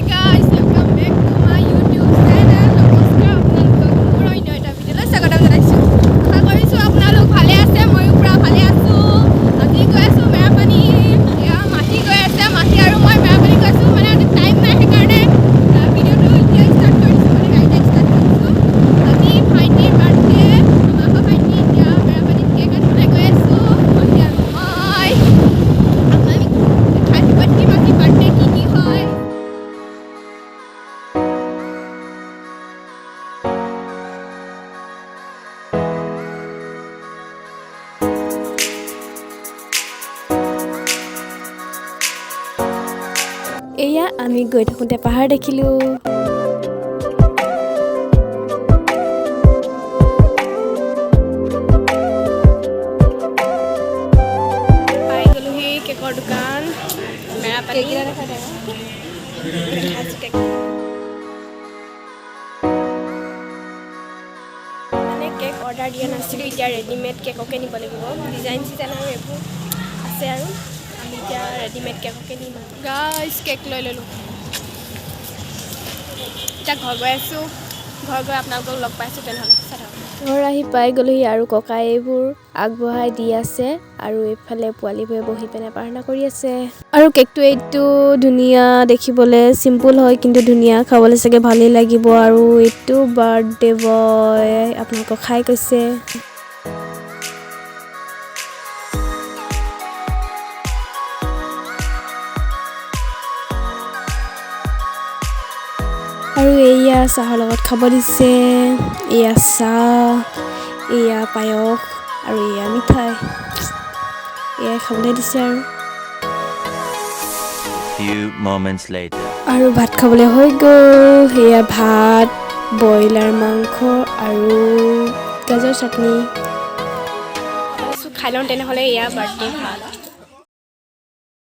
Hi guys, welcome back to my YouTube channel. নমস্কাৰ আপোনালোকক মোৰ অন্য এটা ভিডিঅ'লৈ স্বাগতম জনাইছোঁ। আশা কৰিছোঁ আপোনালোক ভালে আছে, ময়ো পুৰা ভালে আছোঁ। আজি গৈ আছোঁ মেৰাপানী, এয়া মাটি গৈ আছে, মাটি আৰু মই মেৰাপানী গৈ আছোঁ। মানে আজি টাইম নাই, সেইকাৰণে ভিডিঅ'টো এতিয়া ষ্টাৰ্ট কৰি দিছোঁ, মানে গাড়ীতে ষ্টাৰ্ট কৰিছোঁ। আজি ভাইটিৰ বাৰ্থডে, আমাৰ ভাইটি এতিয়া মেৰাপানীত কেক আনিবলৈ গৈ আছোঁ। মাটি আৰু মই আপোনালোক দেখাই দিব কি মাটি বাৰ্থডে কি হয়। এয়া আমি গৈ থাকোঁতে পাহাৰ দেখিলোঁ। পাই গ'লোহি কেকৰ দোকান মেৰাপানী। মানে কেক অৰ্ডাৰ দিয়া নাছিলোঁ, এতিয়া ৰেডিমেড কেককে নিব লাগিব। ডিজাইন চিজাইন আৰু এইবোৰ আছে আৰু আমি এতিয়া ৰেডিমেড কেককে নিম। গাইজ কেক লৈ ল'লোঁ, এতিয়া ঘৰ গৈ আছোঁ। ঘৰ গৈ আপোনালোকক লগ পাইছোঁ তেনেহ'লে। ঘৰ আহি পাই গ'লোহি আৰু ককাই এইবোৰ আগবঢ়াই দি আছে আৰু এইফালে পোৱালিবোৰে বহি পিনে প্ৰাৰ্থনা কৰি আছে। আৰু কেকটো এইটো ধুনীয়া দেখিবলৈ, চিম্পুল হয় কিন্তু ধুনীয়া, খাবলৈ চাগে ভালেই লাগিব। আৰু এইটো বাৰ্থডে বয় আপোনালোকক খাই কৈছে। আৰু এয়া চাহৰ লগত খাব দিছে, এয়া চাহ, এয়া পায়স আৰু এয়া মিঠাই, এয়াই খাবলৈ দিছে। আৰু ভাত খাবলৈ হৈ গ'ল। সেয়া ভাত, ব্ৰইলাৰ মাংস আৰু গাজৰ চাটনি খাই লওঁ তেনেহ'লে। এয়া বাৰ্থডে ভাত।